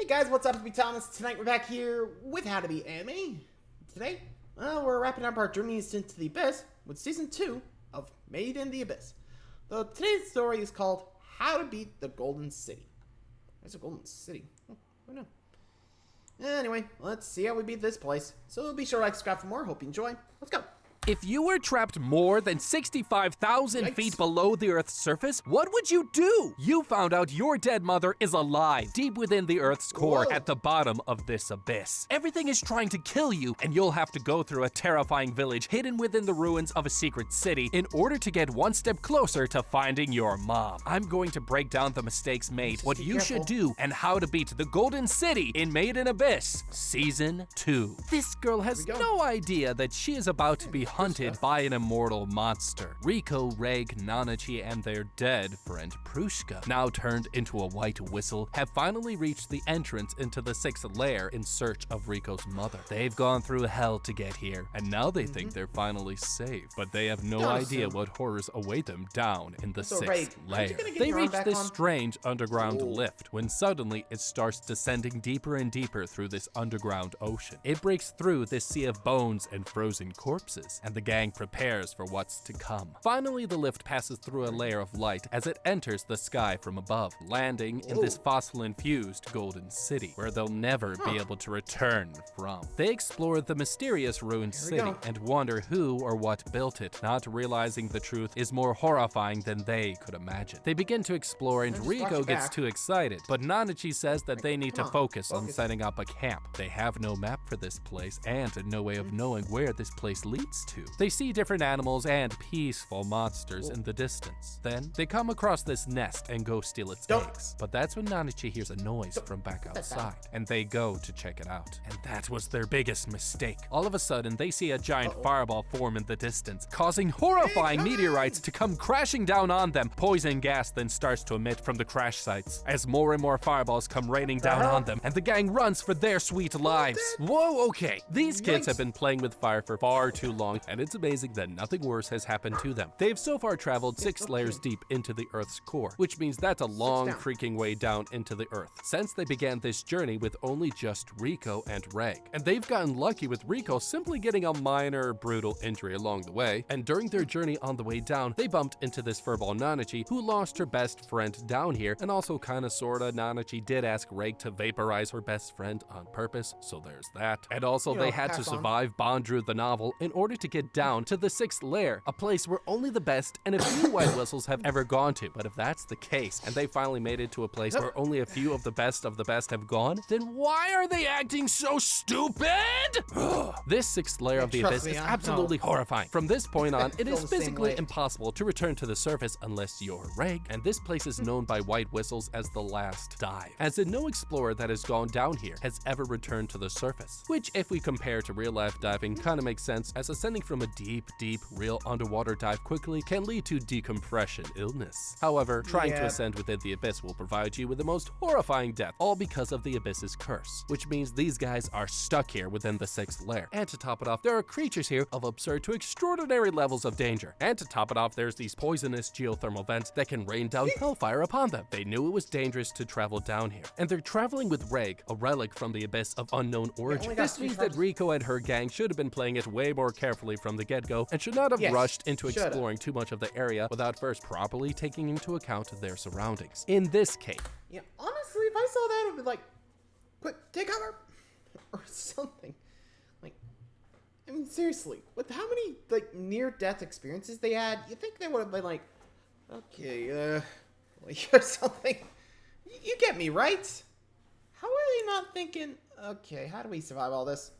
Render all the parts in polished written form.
guys, what's up? It's me, Thomas. Tonight we're back here with How to Be Anime. Today, we're wrapping up our journeys into the Abyss with Season 2 of Made in the Abyss. Today's story is called How to Beat the Golden City. There's a Golden City. Oh, I know. Anyway, let's see how we beat this place. So be sure to like, subscribe for more. Hope you enjoy. Let's go. If you were trapped more than 65,000 feet below the Earth's surface, what would you do? You found out your dead mother is alive, deep within the Earth's core, at the bottom of this abyss. Everything is trying to kill you, and you'll have to go through a terrifying village hidden within the ruins of a secret city in order to get one step closer to finding your mom. I'm going to break down the mistakes made, what you should do, and how to beat the Golden City in Made in Abyss, Season 2. This girl has no idea that she is about to be hunted by an immortal monster. Riko, Reg, Nanachi, and their dead friend Prushka, now turned into a white whistle, have finally reached the entrance into the 6th lair in search of Riko's mother. They've gone through hell to get here, and now they think they're finally safe, but they have no idea what horrors await them down in the 6th lair. They reach this strange underground lift when suddenly it starts descending deeper and deeper through this underground ocean. It breaks through this sea of bones and frozen corpses, and the gang prepares for what's to come. Finally, the lift passes through a layer of light as it enters the sky from above, landing in this fossil-infused golden city, where they'll never be able to return from. They explore the mysterious ruined city and wonder who or what built it, not realizing the truth is more horrifying than they could imagine. They begin to explore and Riko gets too excited, but Nanachi says that they need to focus on setting up a camp. They have no map for this place and no way of knowing where this place leads to. They see different animals and peaceful monsters in the distance. Then, they come across this nest and go steal its eggs. But that's when Nanachi hears a noise from back outside, and they go to check it out. And that was their biggest mistake. All of a sudden, they see a giant fireball form in the distance, causing horrifying meteorites to come crashing down on them. Poison gas then starts to emit from the crash sites, as more and more fireballs come raining down on them, and the gang runs for their sweet lives. Whoa, okay. These kids have been playing with fire for far too long, and it's amazing that nothing worse has happened to them. They've so far traveled 6 layers deep into the Earth's core, which means that's a long creaking way down into the Earth, since they began this journey with only just Riko and Reg. And they've gotten lucky with Riko simply getting a minor brutal injury along the way, and during their journey on the way down, they bumped into this furball Nanachi, who lost her best friend down here, and also kinda sorta Nanachi did ask Reg to vaporize her best friend on purpose, so there's that. And also they had to survive Bondru the novel in order to get down to the 6th lair, a place where only the best and a few white whistles have ever gone to. But if that's the case, and they finally made it to a place where only a few of the best have gone, then why are they acting so stupid? This 6th layer of the abyss is absolutely horrifying. From this point on, it is physically impossible to return to the surface unless you're Reg, and this place is known by white whistles as the last dive, as in no explorer that has gone down here has ever returned to the surface, which if we compare to real life diving kinda makes sense, as ascending from a deep, real underwater dive quickly can lead to decompression illness. However, trying to ascend within the abyss will provide you with the most horrifying death, all because of the abyss's curse, which means these guys are stuck here within the 6th lair. And to top it off, there are creatures here of absurd to extraordinary levels of danger. And to top it off, there's these poisonous geothermal vents that can rain down hellfire upon them. They knew it was dangerous to travel down here, and they're traveling with Reg, a relic from the abyss of unknown origin. This means that Riko and her gang should have been playing it way more carefully from the get-go, and should not have rushed into exploring too much of the area without first properly taking into account their surroundings. In this case, honestly, if I saw that, I'd be like, quick, take cover, or something. Like, I mean, seriously, with how many near-death experiences they had, you think they would have been like, okay, or something. You get me, right? How are they not thinking, okay, how do we survive all this?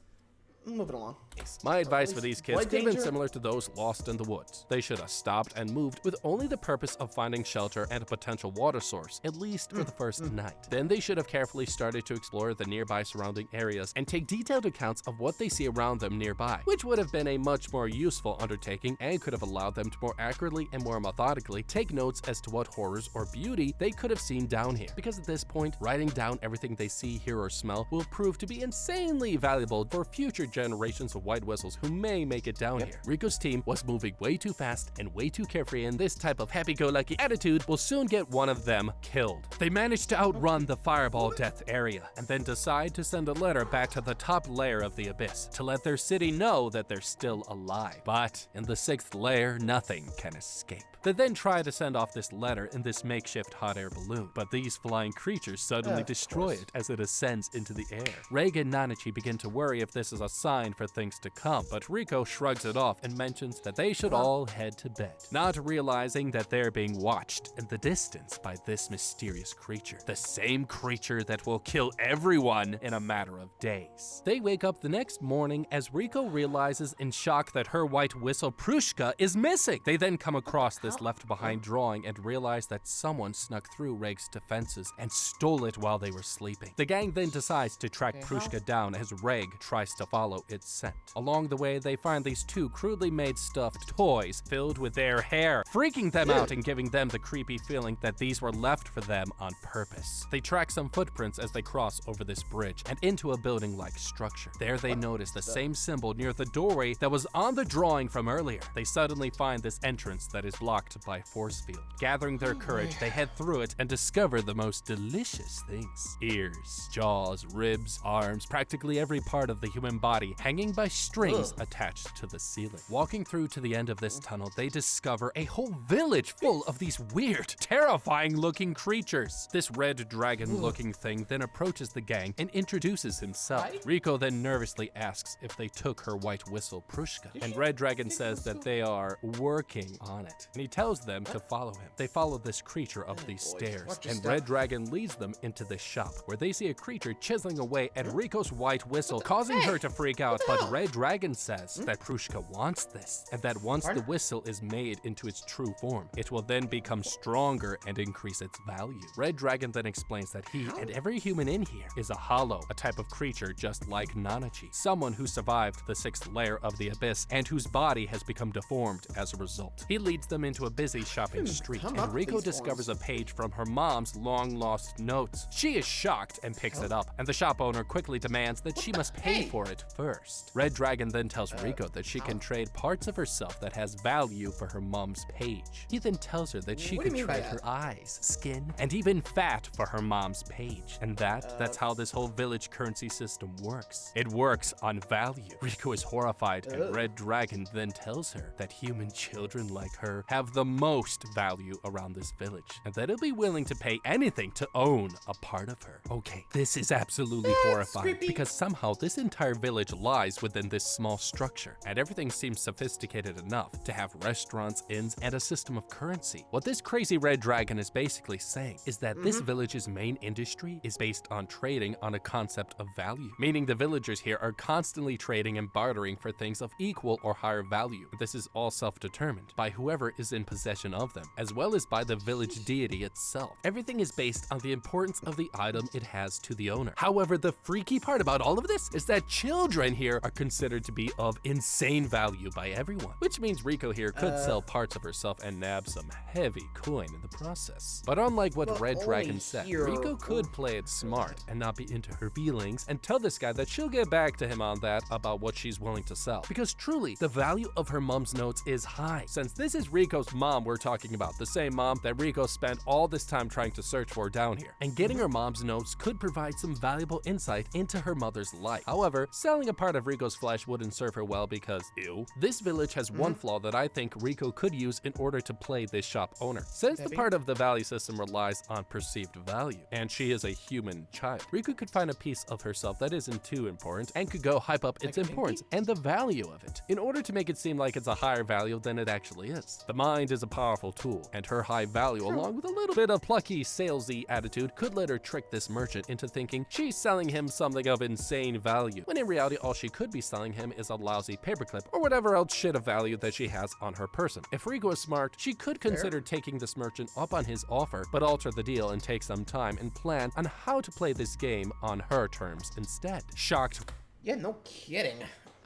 Moving along. My advice for these kids could have been similar to those lost in the woods. They should have stopped and moved with only the purpose of finding shelter and a potential water source, at least for the first night. Then they should have carefully started to explore the nearby surrounding areas and take detailed accounts of what they see around them nearby, which would have been a much more useful undertaking and could have allowed them to more accurately and more methodically take notes as to what horrors or beauty they could have seen down here. Because at this point, writing down everything they see, hear, or smell will prove to be insanely valuable for future generations of white whistles who may make it down here. Rico's team was moving way too fast and way too carefree, and this type of happy-go-lucky attitude will soon get one of them killed. They managed to outrun the fireball death area, and then decide to send a letter back to the top layer of the abyss to let their city know that they're still alive. But in the 6th layer, nothing can escape. They then try to send off this letter in this makeshift hot air balloon, but these flying creatures suddenly destroy it as it ascends into the air. Reg and Nanachi begin to worry if this is a sign for things to come, but Rico shrugs it off and mentions that they should all head to bed, not realizing that they're being watched in the distance by this mysterious creature, the same creature that will kill everyone in a matter of days. They wake up the next morning as Rico realizes in shock that her white whistle Prushka is missing. They then come across this left behind drawing and realize that someone snuck through Reg's defenses and stole it while they were sleeping. The gang then decides to track Prushka down as Reg tries to follow its scent. Along the way, they find these 2 crudely made stuffed toys filled with their hair, freaking them out and giving them the creepy feeling that these were left for them on purpose. They track some footprints as they cross over this bridge and into a building-like structure. There they notice the same symbol near the doorway that was on the drawing from earlier. They suddenly find this entrance that is blocked by a force field. Gathering their courage, they head through it and discover the most delicious things. Ears, jaws, ribs, arms, practically every part of the human body hanging by strings attached to the ceiling. Walking through to the end of this tunnel, they discover a whole village full of these weird, terrifying looking creatures. This red dragon looking thing then approaches the gang and introduces himself. Rico then nervously asks if they took her white whistle Prushka, and Red Dragon says that they are working on it, and he tells them to follow him. They follow this creature up these stairs, and Red Dragon leads them into this shop where they see a creature chiseling away at Rico's white whistle, causing her to freak out. But Red Dragon says that Prushka wants this, and that once the whistle is made into its true form, it will then become stronger and increase its value. Red Dragon then explains that he and every human in here is a hollow, a type of creature just like Nanachi, someone who survived the 6th layer of the abyss and whose body has become deformed as a result. He leads them into a busy shopping street, and Rico discovers a page from her mom's long-lost notes. She is shocked and picks it up, and the shop owner quickly demands that she must pay for it first. Red Dragon then tells Rico that she can trade parts of herself that has value for her mom's page. He then tells her that she could trade her eyes, skin, and even fat for her mom's page, and that's how this whole village currency system works. It works on value. Rico is horrified, and Red Dragon then tells her that human children like her have the most value around this village, and that he'll be willing to pay anything to own a part of her. Okay, this is absolutely horrifying, because somehow this entire village lies within this small structure, and everything seems sophisticated enough to have restaurants, inns, and a system of currency. What this crazy Red Dragon is basically saying is that this village's main industry is based on trading on a concept of value, meaning the villagers here are constantly trading and bartering for things of equal or higher value. This is all self-determined by whoever is in possession of them, as well as by the village deity itself. Everything is based on the importance of the item it has to the owner. However, the freaky part about all of this is that children here are considered to be of insane value by everyone, which means Rico here could sell parts of herself and nab some heavy coin in the process. But unlike what Red Dragon said, Rico could play it smart and not be into her feelings and tell this guy that she'll get back to him on that about what she's willing to sell. Because truly, the value of her mom's notes is high, since this is Rico's mom we're talking about, the same mom that Rico spent all this time trying to search for down here. And getting her mom's notes could provide some valuable insight into her mother's life. However, selling a part of Rico's flesh wouldn't serve her well because, ew. This village has one flaw that I think Rico could use in order to play this shop owner. Since the part of the value system relies on perceived value, and she is a human child, Rico could find a piece of herself that isn't too important and could go hype up its importance and the value of it in order to make it seem like it's a higher value than it actually is. The mind is a powerful tool, and her high value, along with a little bit of plucky, salesy attitude, could let her trick this merchant into thinking she's selling him something of insane value, when in reality all she could be selling him is a lousy paperclip or whatever else shit of value that she has on her person. If Rico is smart, she could consider taking this merchant up on his offer, but alter the deal and take some time and plan on how to play this game on her terms instead. Shocked. Yeah, no kidding.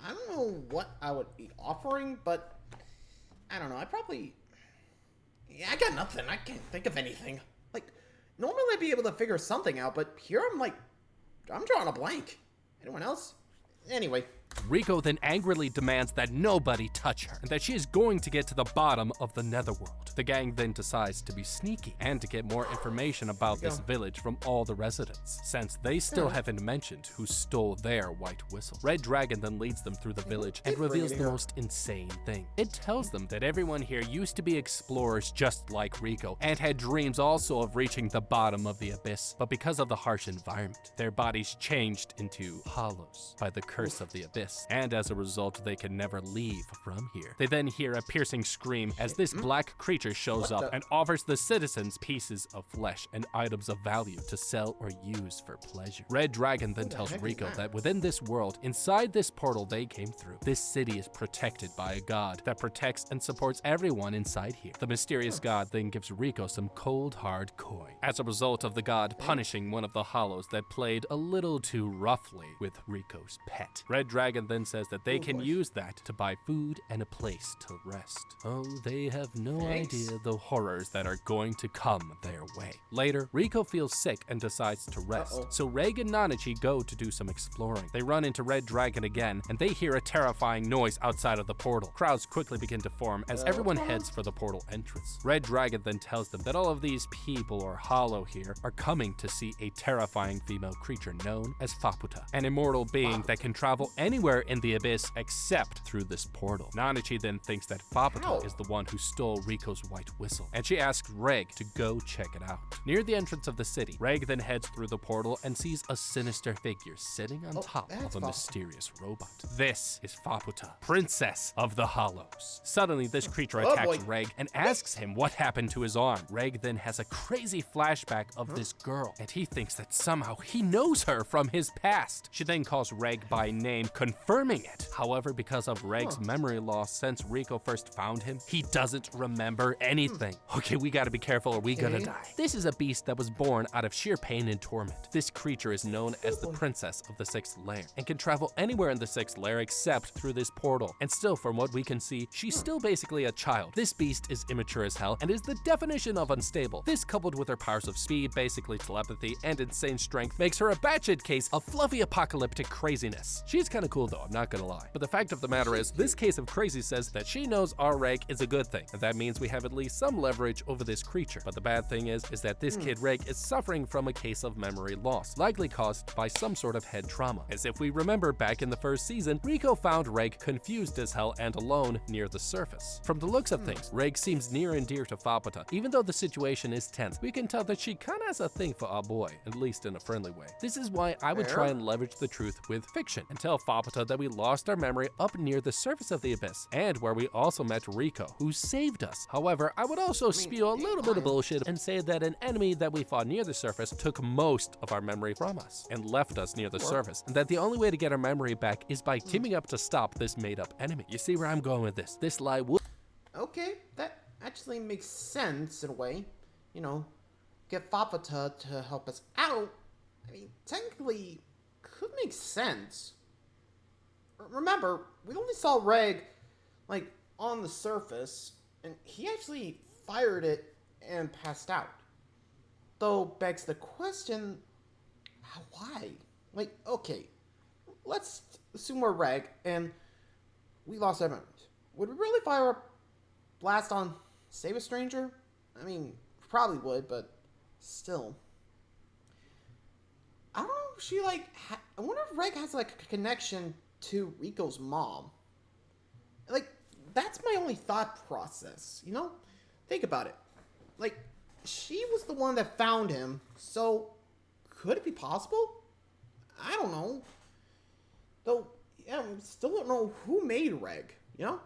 I don't know what I would be offering, but I don't know. Yeah, I got nothing. I can't think of anything. Like, normally I'd be able to figure something out, but here I'm drawing a blank. Anyone else? Anyway, Riko then angrily demands that nobody touch her and that she is going to get to the bottom of the netherworld. The gang then decides to be sneaky and to get more information about this village from all the residents, since they still haven't mentioned who stole their white whistle. Red Dragon then leads them through the village and reveals the most insane thing. It tells them that everyone here used to be explorers just like Riko and had dreams also of reaching the bottom of the abyss, but because of the harsh environment, their bodies changed into hollows by the curse of the abyss, and as a result, they can never leave from here. They then hear a piercing scream as this black creature shows up and offers the citizens pieces of flesh and items of value to sell or use for pleasure. Red Dragon then tells Riko that within this world, inside this portal they came through, this city is protected by a god that protects and supports everyone inside here. The mysterious god then gives Riko some cold, hard coin, as a result of the god punishing one of the hollows that played a little too roughly with Riko's pet. Red Dragon then says that they can use that to buy food and a place to rest. Oh, they have no idea the horrors that are going to come their way. Later, Riko feels sick and decides to rest, so Reg and Nanachi go to do some exploring. They run into Red Dragon again, and they hear a terrifying noise outside of the portal. Crowds quickly begin to form as everyone heads for the portal entrance. Red Dragon then tells them that all of these people or hollow here are coming to see a terrifying female creature known as Faputa, an immortal being that can travel anywhere in the abyss except through this portal. Nanachi then thinks that Faputa is the one who stole Riko's white whistle, and she asks Reg to go check it out. Near the entrance of the city, Reg then heads through the portal and sees a sinister figure sitting on top of a mysterious robot. This is Faputa, Princess of the Hollows. Suddenly, this creature attacks Reg and asks him what happened to his arm. Reg then has a crazy flashback of this girl, and he thinks that somehow he knows her from his past. She then calls Reg by name, confirming it. However, because of Reg's memory loss since Riko first found him, he doesn't remember anything. Okay, we gotta be careful or we gonna die. This is a beast that was born out of sheer pain and torment. This creature is known as the Princess of the Sixth Layer and can travel anywhere in the Sixth Layer except through this portal. And still, from what we can see, she's still basically a child. This beast is immature as hell and is the definition of unstable. This, coupled with her powers of speed, basically telepathy, and insane strength, makes her a batshit case of fluffy apocalyptic craziness. She's kinda cool though, I'm not gonna lie. But the fact of the matter is, this case of crazy says that she knows our Reg is a good thing, and that means we have at least some leverage over this creature. But the bad thing is that this kid Reg is suffering from a case of memory loss, likely caused by some sort of head trauma. As if we remember back in the first season, Riko found Reg confused as hell and alone near the surface. From the looks of things, Reg seems near and dear to Faputa. Even though the situation is tense, we can tell that she kinda has a thing for our boy, at least in a friendly way. This is why I would try and leverage the truth with fiction and tell Faputa that we lost our memory up near the surface of the abyss, and where we also met Riko, who saved us. However, I would also spew a little bit of bullshit and say that an enemy that we fought near the surface took most of our memory from us and left us near the surface, and that the only way to get our memory back is by teaming up to stop this made-up enemy. You see where I'm going with this? This lie would... Okay, that actually makes sense in a way. You know, get Faputa to help us out. I mean, technically, could make sense. Remember, we only saw Reg, like, on the surface, and he actually fired it and passed out. Though, begs the question, why? Like, okay, let's assume we're Reg, and we lost our memories. Would we really fire a blast on Save a Stranger? I mean, probably would, but still. I don't know if she, like, I wonder if Reg has, like, a connection to Riko's mom. Like, that's my only thought process, you know? Think about it. Like, she was the one that found him, so could it be possible? I don't know. Though, yeah, we still don't know who made Reg, you know?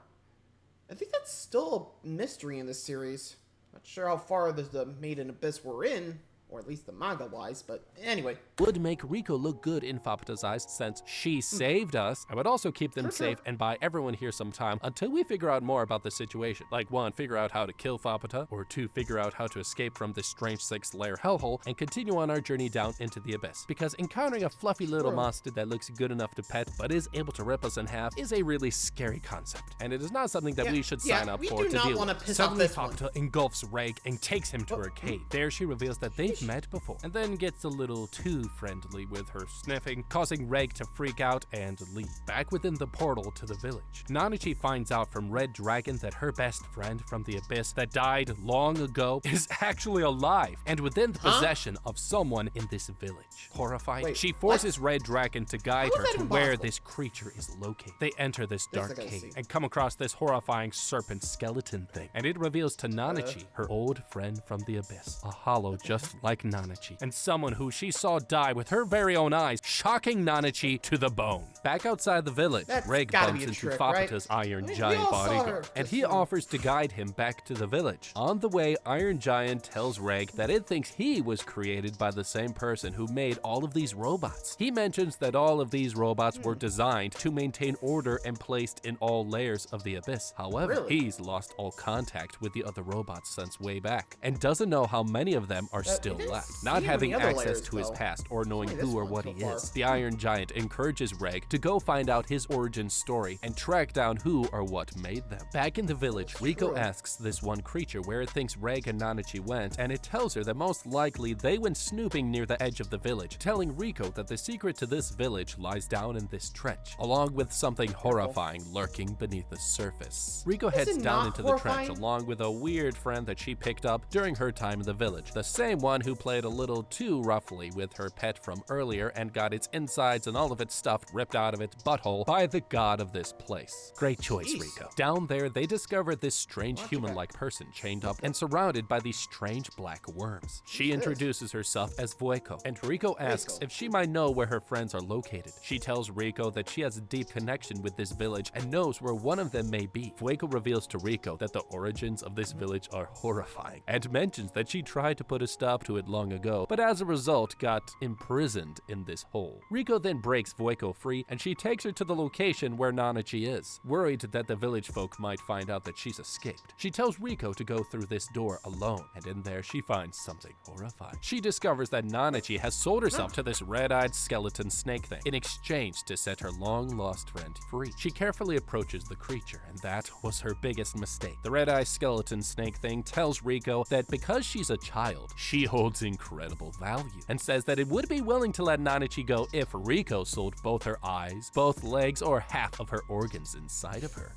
I think that's still a mystery in this series. Not sure how far the Made in Abyss we're in, or at least the manga-wise, but anyway. Would make Riko look good in Faputa's eyes since she saved us. I would also keep them safe and buy everyone here some time until we figure out more about the situation. Like 1, figure out how to kill Faputa, or 2, figure out how to escape from this strange 6th layer hellhole and continue on our journey down into the abyss. Because encountering a fluffy little monster that looks good enough to pet but is able to rip us in half is a really scary concept, and it is not something that we should sign up for to deal with. Suddenly Faputa engulfs Reg and takes him to her cave. There she reveals that they they've met before, and then gets a little too friendly with her sniffing, causing Reg to freak out and leave. Back within the portal to the village, Nanachi finds out from Red Dragon that her best friend from the abyss that died long ago is actually alive and within the possession of someone in this village. Horrified, Wait, she forces Red Dragon to guide How is her that to where impossible? this creature is located. They enter this dark I gotta cave see. and come across this horrifying serpent skeleton thing, and it reveals to Nanachi her old friend from the abyss, a hollow just like Nanachi, and someone who she saw die with her very own eyes, shocking Nanachi to the bone. Back outside the village, That's Reg gotta bumps be a into trick, Fafata's right? Iron I mean, we Giant all saw her bodyguard, and just he now. offers to guide him back to the village. On the way, Iron Giant tells Reg that it thinks he was created by the same person who made all of these robots. He mentions that all of these robots were designed to maintain order and placed in all layers of the abyss. However, Really? he's lost all contact with the other robots since way back, and doesn't know how many of them are still didn't left, see not any having other access layers, to his though. past or knowing Only this who or one what so he far. is. The Iron Giant encourages Reg to go find out his origin story and track down who or what made them. Back in the village, Riko True. asks this one creature where it thinks Reg and Nanachi went, and it tells her that most likely they went snooping near the edge of the village, telling Riko that the secret to this village lies down in this trench, along with something horrifying lurking beneath the surface. Riko heads it down not into the trench horrifying? along with a weird friend that she picked up during her time in the village, the same one who played a little too roughly with her pet from earlier and got its insides and all of its stuff ripped out of its butthole by the god of this place. Great choice, Jeez. Riko. Down there, they discover this strange human-like person chained up and surrounded by these strange black worms. She introduces herself as Vueko, and Riko asks if she might know where her friends are located. She tells Riko that she has a deep connection with this village and knows where one of them may be. Vueko reveals to Riko that the origins of this village are horrifying, and mentions that she tried to put a stop to it long ago, but as a result got imprisoned in this hole. Riko then breaks Vueko free, and she takes her to the location where Nanachi is. Worried that the village folk might find out that she's escaped, she tells Riko to go through this door alone, and in there she finds something horrifying. She discovers that Nanachi has sold herself to this red-eyed skeleton snake thing in exchange to set her long-lost friend free. She carefully approaches the creature, and that was her biggest mistake. The red-eyed skeleton snake thing tells Riko that because she's a child, she holds incredible value, and says that it would be willing to let Nanachi go if Riko sold both her eyes, both legs, or half of her organs inside of her.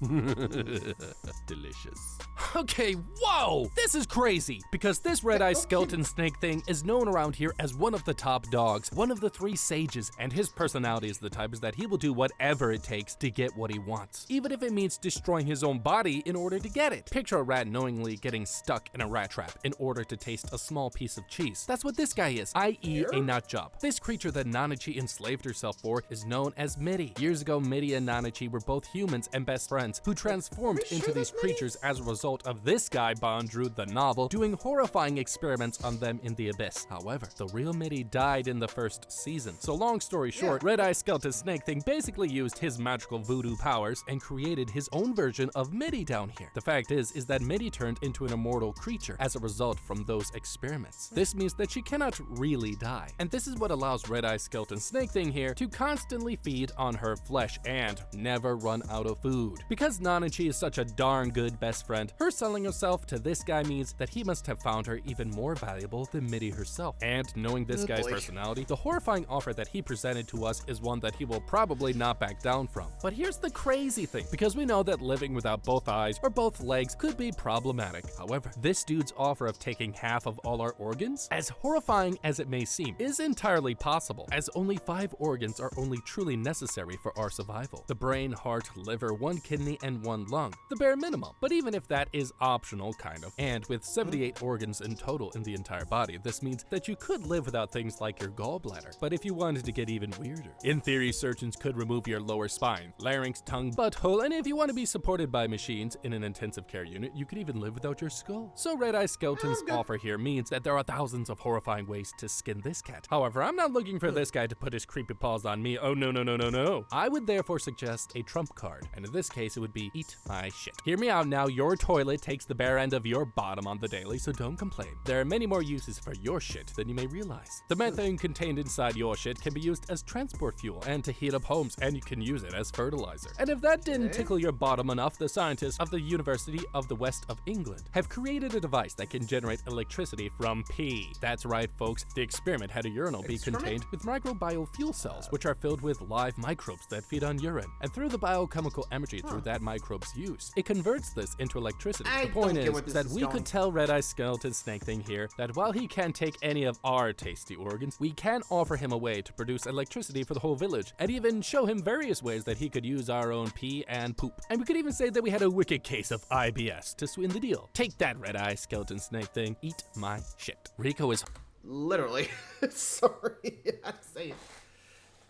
Delicious. Okay, whoa! This is crazy, because this red-eyed skeleton snake thing is known around here as one of the top dogs, one of the 3 sages, and his personality is the type is that he will do whatever it takes to get what he wants, even if it means destroying his own body in order to get it. Picture a rat knowingly getting stuck in a rat trap in order to taste a small piece of cheese. That's what this guy is, i.e. a nut job. This creature that Nanachi enslaved herself for is known as Midi. Years ago, Midi and Nanachi were both humans and best friends who transformed into these creatures as a result of this guy Bondrew the novel doing horrifying experiments on them in the abyss. However, the real Midi died in the first season. So long story short, Red-Eye Skeleton Snake Thing basically used his magical voodoo powers and created his own version of Midi down here. The fact is that Midi turned into an immortal creature as a result from those experiments. This means that she cannot really die. And this is what allows Red-Eye Skeleton Snake Thing here to constantly feed on her flesh and never run out of food. Because Nanachi is such a darn good best friend, her selling herself to this guy means that he must have found her even more valuable than Midi herself. And knowing this guy's personality, the horrifying offer that he presented to us is one that he will probably not back down from. But here's the crazy thing, because we know that living without both eyes or both legs could be problematic. However, this dude's offer of taking half of all our organs, as horrifying as it may seem, is entirely possible, as only 5 organs are only truly necessary for our survival. The brain, heart, liver, 1 kidney, and 1 lung. The bare minimum. But even if that is optional, kind of, and with 78 organs in total in the entire body, this means that you could live without things like your gallbladder. But if you wanted to get even weirder, in theory, surgeons could remove your lower spine, larynx, tongue, butthole, and if you want to be supported by machines in an intensive care unit, you could even live without your skull. So Red-Eye Skeleton's offer here means that there are thousands of horrifying ways to skin this cat. However, I'm not looking for this guy to put his creepy paws on me. Oh no, no, no, no, no. I would therefore suggest a trump card, and in this case it would be eat my shit. Hear me out now, your toilet takes the bare end of your bottom on the daily, so don't complain. There are many more uses for your shit than you may realize. The methane contained inside your shit can be used as transport fuel and to heat up homes, and you can use it as fertilizer. And if that didn't tickle your bottom enough, the scientists of the University of the West of England have created a device that can generate electricity from pee. That's right, folks. The experiment had a urinal be contained with microbial fuel cells, which are filled with live microbes that feed on urine. And through the biochemical energy through that microbe's use, it converts this into electricity. The point is that we could tell Red-Eye Skeleton Snake Thing here that while he can't take any of our tasty organs, we can offer him a way to produce electricity for the whole village, and even show him various ways that he could use our own pee and poop. And we could even say that we had a wicked case of IBS to swing the deal. Take that, Red-Eye Skeleton Snake Thing. Eat my shit. Rico is literally. Sorry, I had to say it.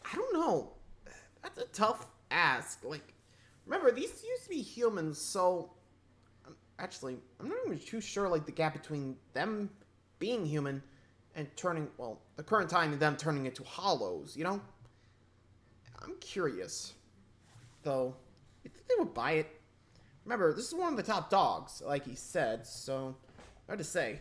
I don't know. That's a tough ask. Like, remember, these used to be humans, so actually, I'm not even too sure, like, the gap between them being human and turning, well, the current time and them turning into hollows, you know? I'm curious, though. You think they would buy it? Remember, this is one of the top dogs, like he said, so hard to say.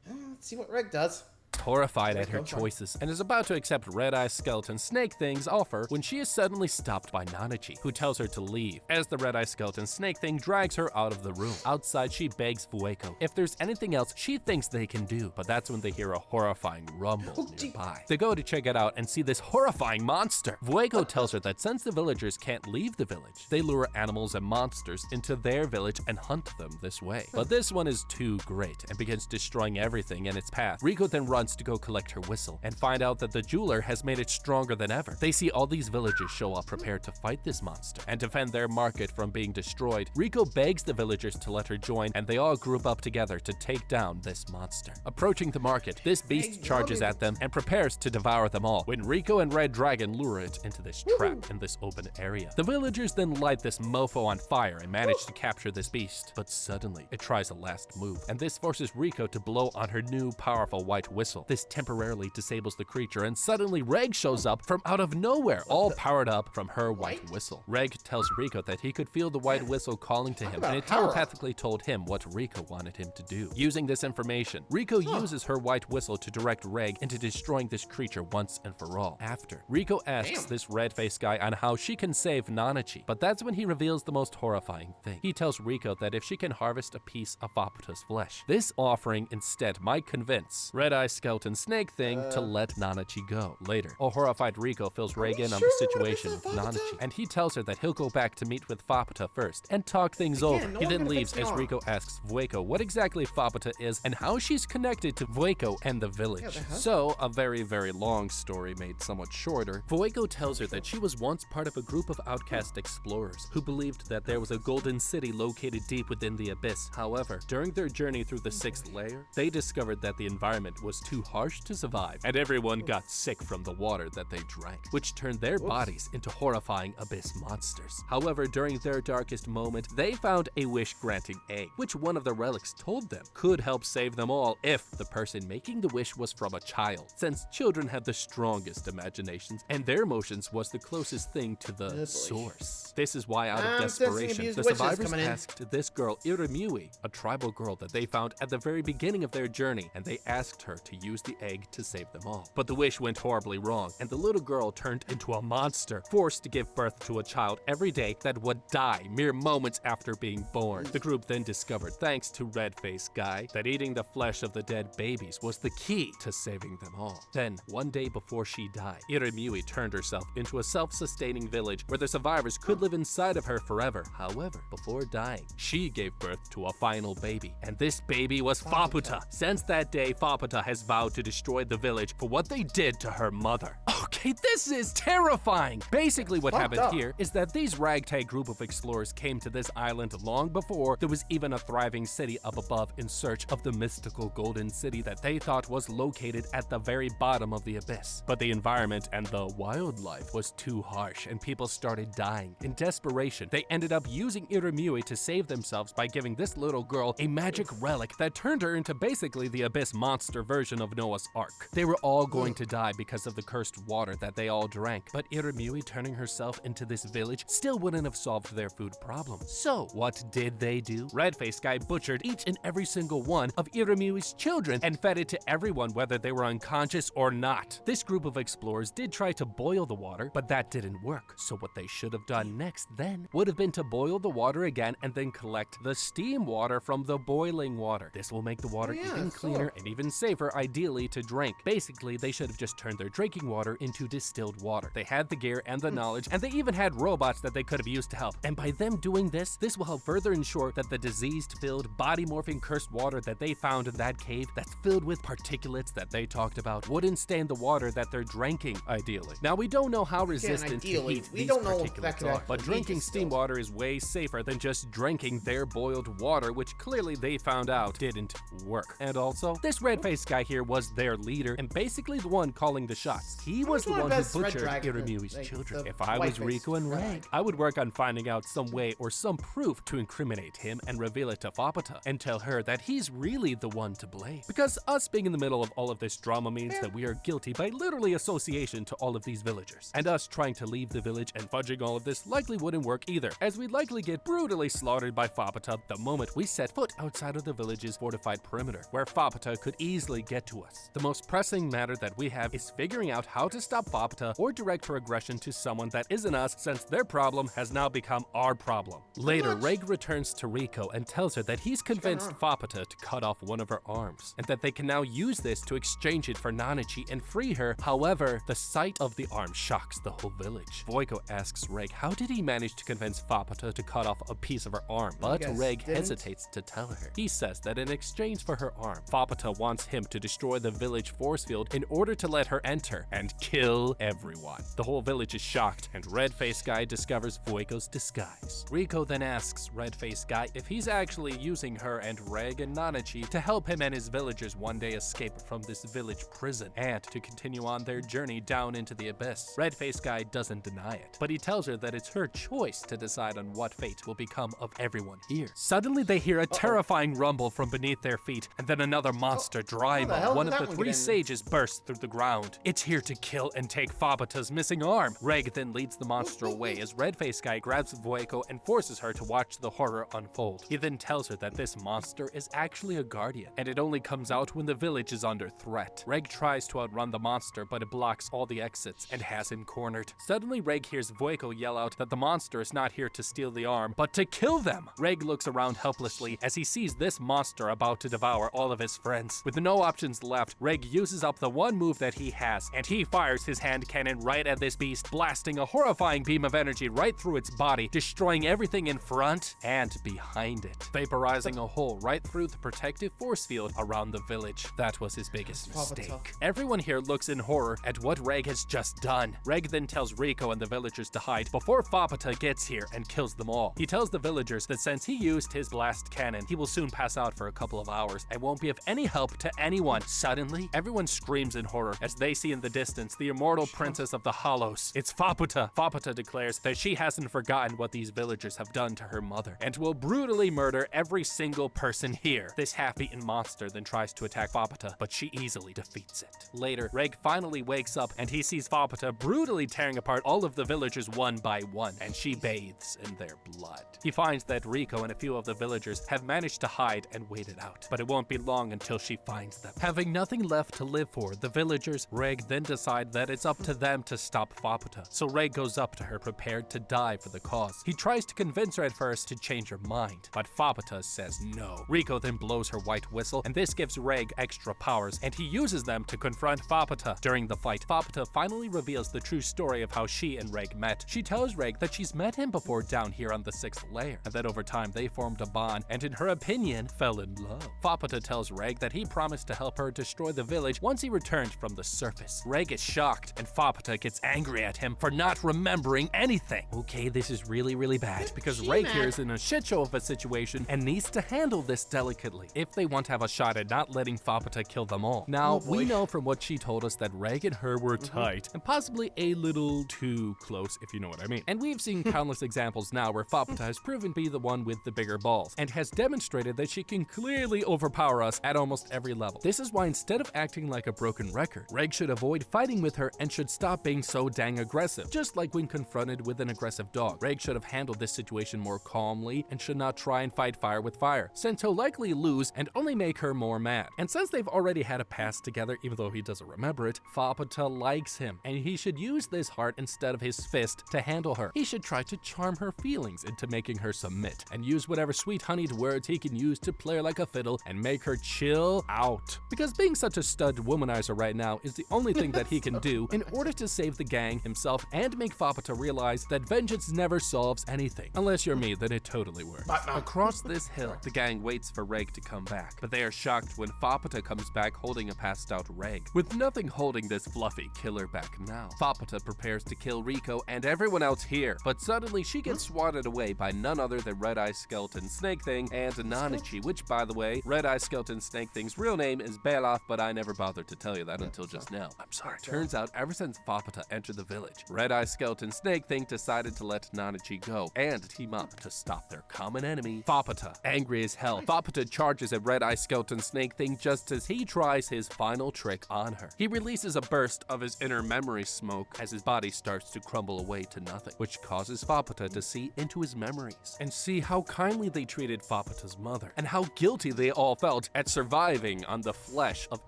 Let's see what Reg does. horrified at her choices and is about to accept Red-Eye Skeleton Snake Thing's offer when she is suddenly stopped by Nanachi, who tells her to leave. As the Red-Eye Skeleton Snake Thing drags her out of the room. Outside, she begs Fueko if there's anything else she thinks they can do, but that's when they hear a horrifying rumble nearby. They go to check it out and see this horrifying monster. Fueko tells her that since the villagers can't leave the village, they lure animals and monsters into their village and hunt them this way. But this one is too great and begins destroying everything in its path. Rico then runs to go collect her whistle and find out that the jeweler has made it stronger than ever. They see all these villagers show up prepared to fight this monster and defend their market from being destroyed. Rico begs the villagers to let her join, and they all group up together to take down this monster. Approaching the market, this beast charges at them and prepares to devour them all when Rico and Red Dragon lure it into this trap in this open area. The villagers then light this mofo on fire and manage to capture this beast, but suddenly it tries a last move, and this forces Rico to blow on her new powerful white whistle. This temporarily disables the creature, and suddenly Reg shows up from out of nowhere, all powered up from her white whistle. Reg tells Rico that he could feel the white whistle calling to him, and it telepathically told him what Rico wanted him to do. Using this information, Rico uses her white whistle to direct Reg into destroying this creature once and for all. After, Rico asks this red-faced guy on how she can save Nanachi, but that's when he reveals the most horrifying thing. He tells Rico that if she can harvest a piece of Faputa's flesh, this offering instead might convince Red-Eye Skeleton Snake Thing to let Nanachi go. Later, a horrified Rico fills Reg in on the situation with Nanachi, and he tells her that he'll go back to meet with Faputa first and talk things over. He then leaves as Rico asks Fueko what exactly Faputa is and how she's connected to Fueko and the village. So, a very, very long story made somewhat shorter, Fueko tells her that she was once part of a group of outcast explorers who believed that there was a golden city located deep within the abyss. However, during their journey through the 6th layer, they discovered that the environment was too harsh to survive, and everyone got sick from the water that they drank, which turned their bodies into horrifying abyss monsters. However, during their darkest moment, they found a wish-granting egg, which one of the relics told them could help save them all if the person making the wish was from a child, since children have the strongest imaginations, and their emotions was the closest thing to the source. This is why, out of desperation, the survivors asked this girl, Irimui, a tribal girl that they found at the very beginning of their journey, and they asked her to use the egg to save them all. But the wish went horribly wrong, and the little girl turned into a monster, forced to give birth to a child every day that would die mere moments after being born. The group then discovered, thanks to Red-Faced Guy, that eating the flesh of the dead babies was the key to saving them all. Then, one day before she died, Irimui turned herself into a self-sustaining village where the survivors could live inside of her forever. However, before dying, she gave birth to a final baby, and this baby was Faputa. Since that day, Faputa has vowed to destroy the village for what they did to her mother. Okay, this is terrifying! Basically what happened here is that these ragtag group of explorers came to this island long before there was even a thriving city up above in search of the mystical golden city that they thought was located at the very bottom of the abyss. But the environment and the wildlife was too harsh and people started dying. In desperation, they ended up using Irimui to save themselves by giving this little girl a magic relic that turned her into basically the abyss monster version version of Noah's Ark. They were all going to die because of the cursed water that they all drank, but Irumyuui turning herself into this village still wouldn't have solved their food problem. So, what did they do? Red-faced guy butchered each and every single one of Irumyuui's children and fed it to everyone whether they were unconscious or not. This group of explorers did try to boil the water, but that didn't work. So what they should have done next then would have been to boil the water again and then collect the steam water from the boiling water. This will make the water even cleaner and even safer, ideally, to drink. Basically, they should have just turned their drinking water into distilled water. They had the gear and the knowledge, and they even had robots that they could have used to help. And by them doing this will help further ensure that the diseased-filled, body-morphing cursed water that they found in that cave that's filled with particulates that they talked about wouldn't stain the water that they're drinking, ideally. Now, we don't know how resistant to heat these particulates are, but drinking steam water is way safer than just drinking their boiled water, which clearly they found out didn't work. And also, this red-faced guy here was their leader and basically the one calling the shots. He was the one who butchered Irumyuui's children. If I was Rico and Reg, I would work on finding out some way or some proof to incriminate him and reveal it to Fapata and tell her that he's really the one to blame. Because us being in the middle of all of this drama means that we are guilty by literally association to all of these villagers. And us trying to leave the village and fudging all of this likely wouldn't work either, as we'd likely get brutally slaughtered by Fapata the moment we set foot outside of the village's fortified perimeter, where Fapata could easily get to us. The most pressing matter that we have is figuring out how to stop Fapata or direct her aggression to someone that isn't us, since their problem has now become our problem. Later, Reg returns to Rico and tells her that he's convinced Fapata to cut off one of her arms, and that they can now use this to exchange it for Nanachi and free her. However, the sight of the arm shocks the whole village. Voiko asks Reg how did he manage to convince Fapata to cut off a piece of her arm, but Reg hesitates to tell her. He says that in exchange for her arm, Fapata wants him to destroy the village force field in order to let her enter and kill everyone. The whole village is shocked, and Red-Faced Guy discovers Voiko's disguise. Rico then asks Red-Faced Guy if he's actually using her and Reg and Nanachi to help him and his villagers one day escape from this village prison and to continue on their journey down into the abyss. Red-Faced Guy doesn't deny it, but he tells her that it's her choice to decide on what fate will become of everyone here. Suddenly they hear a terrifying rumble from beneath their feet, and then another monster, Dryma, one of the three sages, bursts through the ground. It's here to kill and take Fapata's missing arm. Reg then leads the monster away as Red-Faced Guy grabs Voiko and forces her to watch the horror unfold. He then tells her that this monster is actually a guardian, and it only comes out when the village is under threat. Reg tries to outrun the monster, but it blocks all the exits and has him cornered. Suddenly, Reg hears Voiko yell out that the monster is not here to steal the arm, but to kill them. Reg looks around helplessly as he sees this monster about to devour all of his friends. With no options left, Reg uses up the one move that he has, and he fires his hand cannon right at this beast, blasting a horrifying beam of energy right through its body, destroying everything in front and behind it, vaporizing a hole right through the protective force field around the village. That was his biggest mistake. Everyone here looks in horror at what Reg has just done. Reg then tells Rico and the villagers to hide before Fapata gets here and kills them all. He tells the villagers that since he used his blast cannon, he will soon pass out for a couple of hours and won't be of any help to anyone. Suddenly, everyone screams in horror as they see in the distance the immortal princess of the Hollows. It's Fapata. Fapata declares that she hasn't forgotten what these villagers have done to her mother and will brutally murder every single person here. This half-eaten monster then tries to attack Fapata, but she easily defeats it. Later, Reg finally wakes up and he sees Fapata brutally tearing apart all of the villagers one by one, and she bathes in their blood. He finds that Rico and a few of the villagers have managed to hide and wait it out, but it won't be long until she finds them. Having nothing left to live for, the villagers, Reg then decide that it's up to them to stop Fapata. So Reg goes up to her prepared to die for the cause. He tries to convince her at first to change her mind, but Fapata says no. Rico then blows her white whistle, and this gives Reg extra powers, and he uses them to confront Fapata. During the fight, Fapata finally reveals the true story of how she and Reg met. She tells Reg that she's met him before down here on the 6th layer, and that over time they formed a bond, and in her opinion, fell in love. Fapata tells Reg that he promised to help her destroy the village once he returned from the surface. Reg is shocked, and Fapata gets angry at him for not remembering anything. Okay, this is really bad, because Reg here is in a shit show of a situation and needs to handle this delicately if they want to have a shot at not letting Fapata kill them all. Now, we know from what she told us that Reg and her were tight, and possibly a little too close, if you know what I mean. And we've seen countless examples now where Fapata has proven to be the one with the bigger balls, and has demonstrated that she can clearly overpower us at almost every level. This is why instead of acting like a broken record, Reg should avoid fighting with her and should stop being so dang aggressive. Just like when confronted with an aggressive dog, Reg should have handled this situation more calmly and should not try and fight fire with fire, since he'll likely lose and only make her more mad. And since they've already had a past together, even though he doesn't remember it, Fapata likes him, and he should use this heart instead of his fist to handle her. He should try to charm her feelings into making her submit, and use whatever sweet honeyed words he can use to play her like a fiddle and make her chill out. Because being such a stud womanizer right now is the only thing that he can do in order to save the gang, himself, and make Fapata realize that vengeance never solves anything. Unless you're me, then it totally works. Across this hill, the gang waits for Reg to come back, but they are shocked when Fapata comes back holding a passed out Reg. With nothing holding this fluffy killer back now, Fapata prepares to kill Rico and everyone else here, but suddenly she gets swatted away by none other than Red Eye Skeleton Snake Thing and Nanachi, which, by the way, Red Eye Skeleton Snake Thing's real name is Belaf, but I never bothered to tell you that until just now. I'm sorry. Turns out, ever since Fapata entered the village, Red Eye Skeleton Snake Thing decided to let Nanachi go and team up to stop their common enemy, Fapata. Angry as hell, Fapata charges at Red Eye Skeleton Snake Thing just as he tries his final trick on her. He releases a burst of his inner memory smoke as his body starts to crumble away to nothing, which causes Fapata to see into his memories and see how kindly they treated Fapata's mother and how guilty they all felt at surviving on the flesh of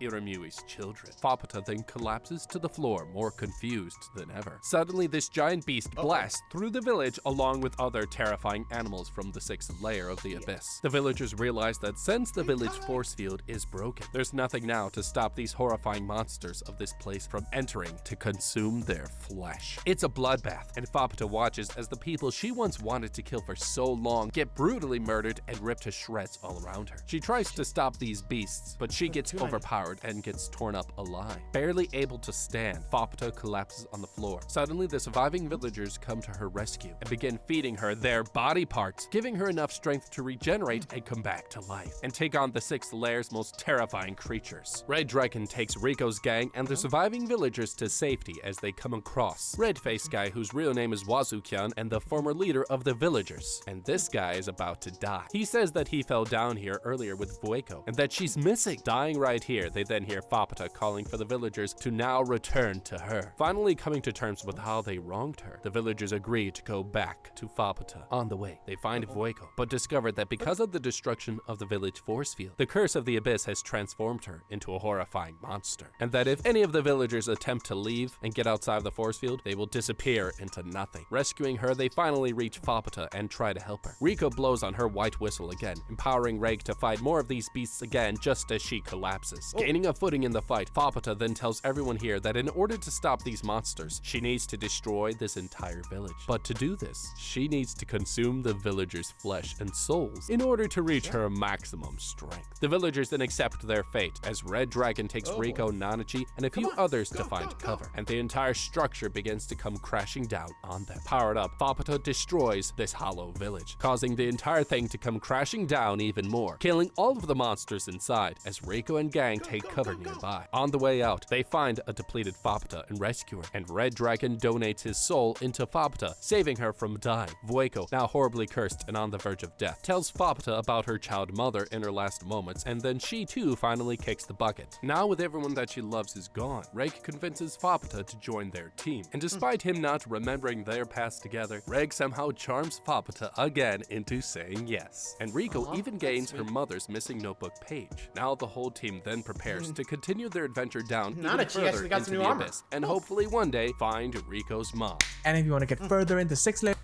Iramui's children. Fapata then collapses to the floor, more confused than ever. Suddenly, this giant beast blasts through the village along with other terrifying animals from the 6th layer of the abyss. The villagers realize that since the village force field is broken, there's nothing now to stop these horrifying monsters of this place from entering to consume their flesh. It's a bloodbath, and Fapata watches as the people she once wanted to kill for so long get brutally murdered and ripped to shreds all around her. She tries to stop these beasts, but she gets overpowered and gets torn up alive. Barely able to stand, Fapata collapses on the floor. Suddenly, the surviving villagers come to her rescue and begin feeding her their body parts, giving her enough strength to regenerate and come back to life, and take on the 6th layer's most terrifying creatures. Red Dragon takes Rico's gang and the surviving villagers to safety as they come across Red-Face Guy, whose real name is Wazukyan and the former leader of the villagers. And this guy is about to die. He says that he fell down here earlier with Vueko and that she's missing. Dying right here, they then hear Fapata calling for the villagers to now return to her. Finally coming to terms with how they wronged her, the villagers agree to go back to Fapata. On the way, they find Vueko, but discover that because of the destruction of the village force field, the curse of the abyss has transformed her into a horrifying monster, and that if any of the villagers attempt to leave and get outside of the force field, they will disappear into nothing. Rescuing her, they finally reach Fapata and try to help her. Rico blows on her white whistle again, empowering Reg to fight more of these beasts again just as she collapses. Gaining a footing in the fight, Fapata then tells everyone here that in order to stop these monsters, she needs to destroy this entire village. But to do this, she needs to consume the villagers' flesh and souls in order to reach her maximum strength. The villagers then accept their fate as Red Dragon takes Rico, Nanachi, and a few others to find cover, and the entire structure begins to come crashing down on them. Powered up, Fapata destroys this hollow village, causing the entire thing to come crashing down even more, killing all of the monsters inside as Rico and gang take cover nearby. On the way out, they find a depleted Fapata and rescue her, and Red Dragon donates his soul into Fapata, saving her from dying. Vueko, now horribly cursed and on the verge of death, tells Fapata about her child mother in her last moments, and then she too finally kicks the bucket. Now with everyone that she loves is gone, Reg convinces Fapata to join their team, and despite him not remembering their past together, Reg somehow charms Fapata again into saying yes. And Rico even gains her mother's missing notebook page. Now the whole team then prepares to continue their adventure down even further into the abyss, and hopefully one day find Rico's mom. And if you want to get further into 6 layers,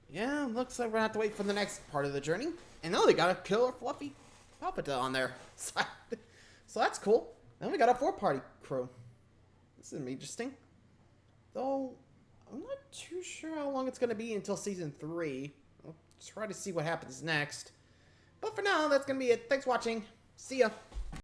yeah, looks like we're gonna have to wait for the next part of the journey. And now they got a killer fluffy Fapata on their side. So that's cool. Then we got a 4-party crew. This is interesting. Though, I'm not too sure how long it's gonna be until season 3. I'll try to see what happens next. But for now, that's gonna be it. Thanks for watching. See ya.